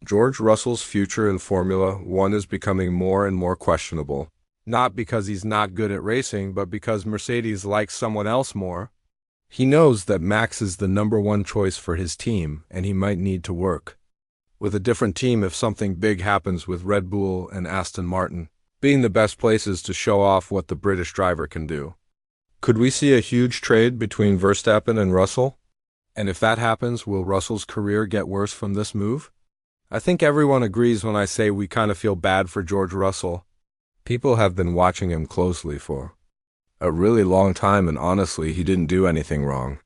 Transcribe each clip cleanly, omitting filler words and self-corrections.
George Russell's future in Formula One is becoming more and more questionable. Not because he's not good at racing, but because Mercedes likes someone else more. He knows that Max is the number one choice for his team, and he might need to work with a different team if something big happens with Red Bull and Aston Martin being the best places to show off what the British driver can do. Could we see a huge trade between Verstappen and Russell? And if that happens, will Russell's career get worse from this move? I think everyone agrees when I say we kind of feel bad for George Russell. People have been watching him closely for a really long time, and honestly, he didn't do anything wrong.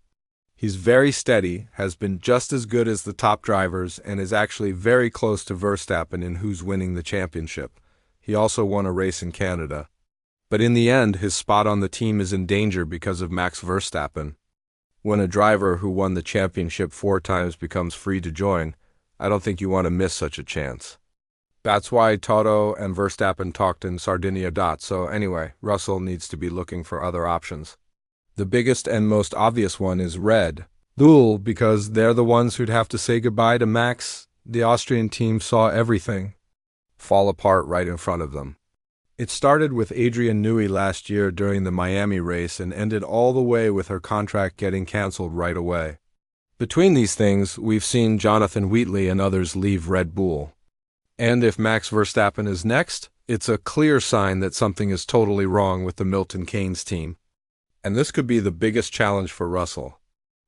He's very steady, has been just as good as the top drivers, and is actually very close to Verstappen in who's winning the championship. He also won a race in Canada. But in the end, his spot on the team is in danger because of Max Verstappen. When a driver who won the championship 4 times becomes free to join, I don't think you want to miss such a chance. That's why Toto and Verstappen talked in Sardinia. So anyway, Russell needs to be looking for other options. The biggest and most obvious one is Red Bull, because they're the ones who'd have to say goodbye to Max. The Austrian team saw everything fall apart right in front of them. It started with Adrian Newey last year during the Miami race and ended all the way with her contract getting cancelled right away. Between these things, we've seen Jonathan Wheatley and others leave Red Bull. And if Max Verstappen is next, it's a clear sign that something is totally wrong with the Milton Keynes team. And this could be the biggest challenge for Russell.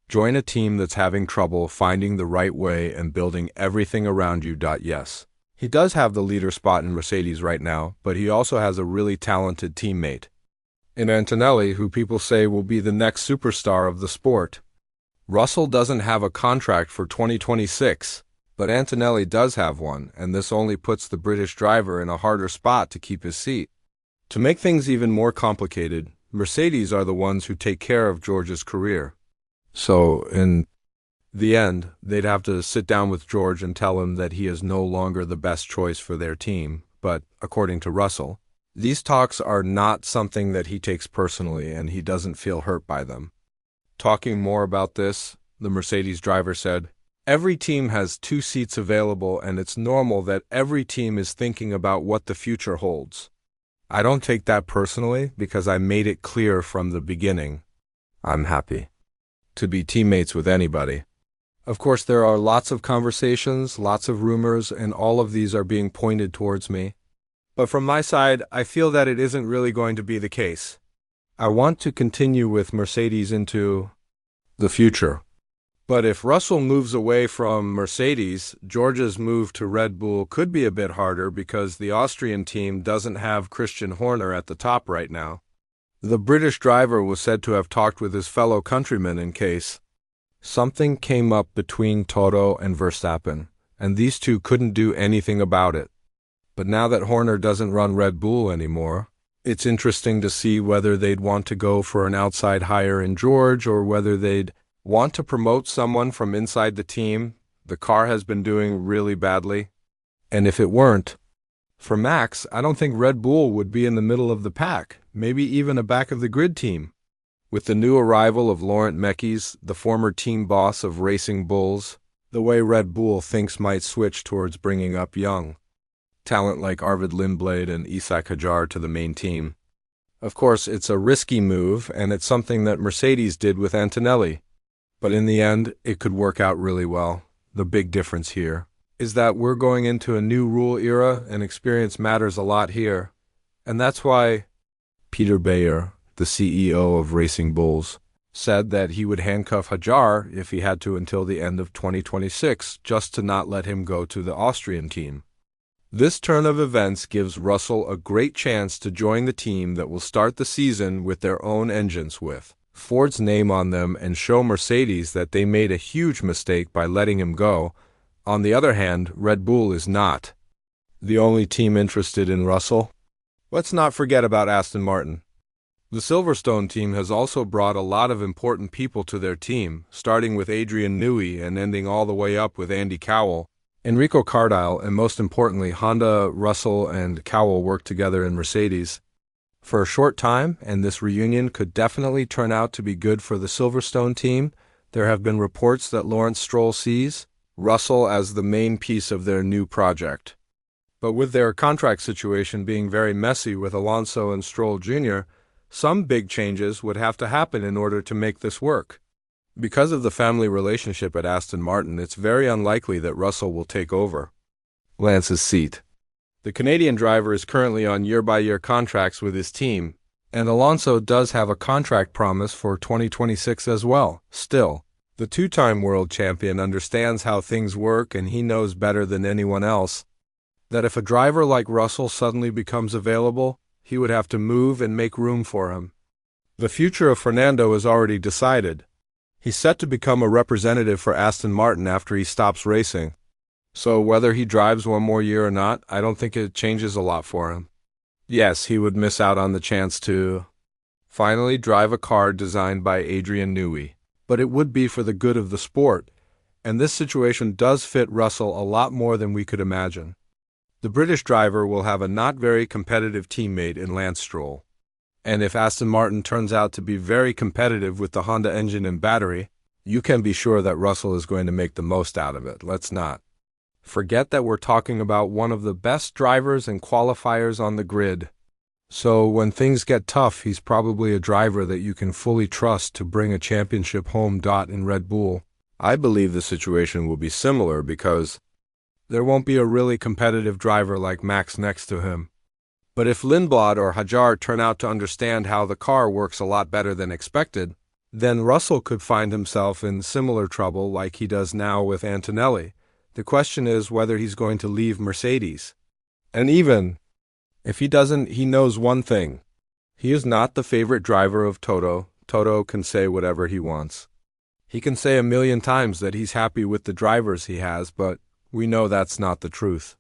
Join a team that's having trouble finding the right way and building everything around you. Yes. He does have the leader spot in Mercedes right now, but he also has a really talented teammate in Antonelli, who people say will be the next superstar of the sport. Russell doesn't have a contract for 2026, but Antonelli does have one, and this only puts the British driver in a harder spot to keep his seat. To make things even more complicated, Mercedes are the ones who take care of George's career. So, in the end, they'd have to sit down with George and tell him that he is no longer the best choice for their team. But, according to Russell, these talks are not something that he takes personally, and he doesn't feel hurt by them. Talking more about this, the Mercedes driver said, "Every team has 2 seats available, and it's normal that every team is thinking about what the future holds. I don't take that personally because I made it clear from the beginning. I'm happy to be teammates with anybody. Of course, there are lots of conversations, lots of rumors, and all of these are being pointed towards me. But from my side, I feel that it isn't really going to be the case. I want to continue with Mercedes into the future. But if Russell moves away from Mercedes, George's move to Red Bull could be a bit harder because the Austrian team doesn't have Christian Horner at the top right now. The British driver was said to have talked with his fellow countrymen in case something came up between Toto and Verstappen, and these two couldn't do anything about it. But now that Horner doesn't run Red Bull anymore, it's interesting to see whether they'd want to go for an outside hire in George or whether they'd want to promote someone from inside the team. The car has been doing really badly. And if it weren't for Max, I don't think Red Bull would be in the middle of the pack, maybe even a back-of-the-grid team. With the new arrival of Laurent Mekies, the former team boss of Racing Bulls, the way Red Bull thinks might switch towards bringing up young talent like Arvid Lindblad and Isaac Hadjar to the main team. Of course, it's a risky move, and it's something that Mercedes did with Antonelli. But in the end, it could work out really well. The big difference here is that we're going into a new rule era, and experience matters a lot here. And that's why Peter Bayer, the CEO of Racing Bulls, said that he would handcuff Hadjar if he had to until the end of 2026, just to not let him go to the Austrian team. This turn of events gives Russell a great chance to join the team that will start the season with their own engines with Ford's name on them and show Mercedes that they made a huge mistake by letting him go. On the other hand, Red Bull is not the only team interested in Russell. Let's not forget about Aston Martin. The Silverstone team has also brought a lot of important people to their team, starting with Adrian Newey and ending all the way up with Andy Cowell, Enrico Cardile, and most importantly, Honda, Russell, and Cowell worked together in Mercedes for a short time, and this reunion could definitely turn out to be good for the Silverstone team. There have been reports that Lawrence Stroll sees Russell as the main piece of their new project. But with their contract situation being very messy with Alonso and Stroll Jr., some big changes would have to happen in order to make this work. Because of the family relationship at Aston Martin, it's very unlikely that Russell will take over Lance's seat. The Canadian driver is currently on year-by-year contracts with his team, and Alonso does have a contract promise for 2026 as well. Still, the two-time world champion understands how things work, and he knows better than anyone else that if a driver like Russell suddenly becomes available, he would have to move and make room for him. The future of Fernando is already decided. He's set to become a representative for Aston Martin after he stops racing. So whether he drives one more year or not, I don't think it changes a lot for him. Yes, he would miss out on the chance to finally drive a car designed by Adrian Newey, but it would be for the good of the sport, and this situation does fit Russell a lot more than we could imagine. The British driver will have a not very competitive teammate in Lance Stroll. And if Aston Martin turns out to be very competitive with the Honda engine and battery, you can be sure that Russell is going to make the most out of it. Let's not forget that we're talking about one of the best drivers and qualifiers on the grid. So when things get tough, he's probably a driver that you can fully trust to bring a championship home. In Red Bull, I believe the situation will be similar because there won't be a really competitive driver like Max next to him. But if Lindblad or Hajar turn out to understand how the car works a lot better than expected, then Russell could find himself in similar trouble like he does now with Antonelli. The question is whether he's going to leave Mercedes. And even if he doesn't, he knows one thing. He is not the favorite driver of Toto. Toto can say whatever he wants. He can say a million times that he's happy with the drivers he has, but we know that's not the truth.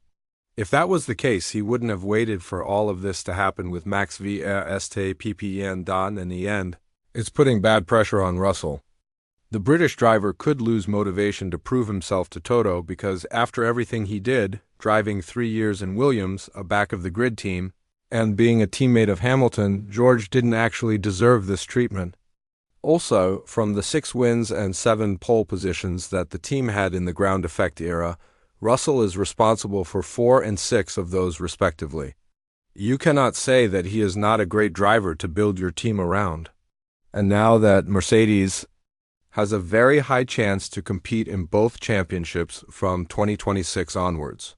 If that was the case, he wouldn't have waited for all of this to happen with Max Verstappen. In the end, it's putting bad pressure on Russell. The British driver could lose motivation to prove himself to Toto because after everything he did, driving 3 years in Williams, a back-of-the-grid team, and being a teammate of Hamilton, George didn't actually deserve this treatment. Also, from the 6 wins and 7 pole positions that the team had in the ground effect era, Russell is responsible for 4 and 6 of those respectively. You cannot say that he is not a great driver to build your team around. And now that Mercedes has a very high chance to compete in both championships from 2026 onwards.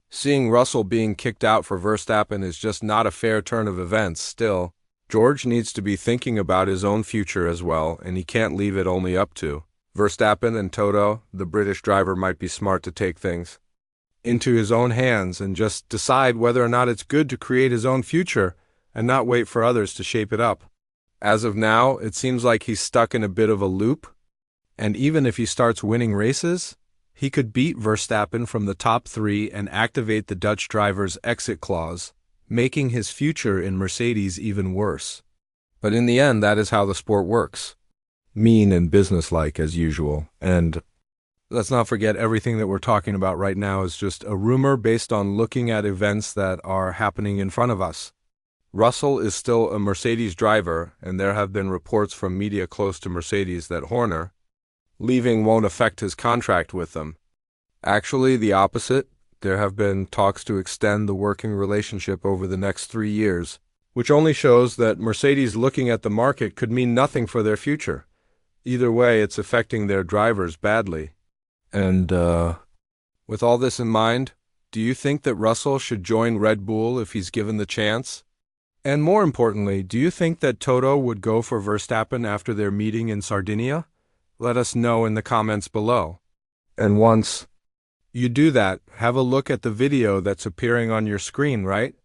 Seeing Russell being kicked out for Verstappen is just not a fair turn of events. Still, George needs to be thinking about his own future as well, and he can't leave it only up to Verstappen and Toto. The British driver might be smart to take things into his own hands and just decide whether or not it's good to create his own future and not wait for others to shape it up. As of now, it seems like he's stuck in a bit of a loop, and even if he starts winning races, he could beat Verstappen from the top 3 and activate the Dutch driver's exit clause, making his future in Mercedes even worse. But in the end, that is how the sport works. Mean and businesslike as usual. And let's not forget, everything that we're talking about right now is just a rumor based on looking at events that are happening in front of us. Russell is still a Mercedes driver, and there have been reports from media close to Mercedes that Horner leaving won't affect his contract with them. Actually, the opposite. There have been talks to extend the working relationship over the next 3 years, which only shows that Mercedes looking at the market could mean nothing for their future. Either way, it's affecting their drivers badly. And, with all this in mind, do you think that Russell should join Red Bull if he's given the chance? And more importantly, do you think that Toto would go for Verstappen after their meeting in Sardinia? Let us know in the comments below. And once you do that, have a look at the video that's appearing on your screen, right?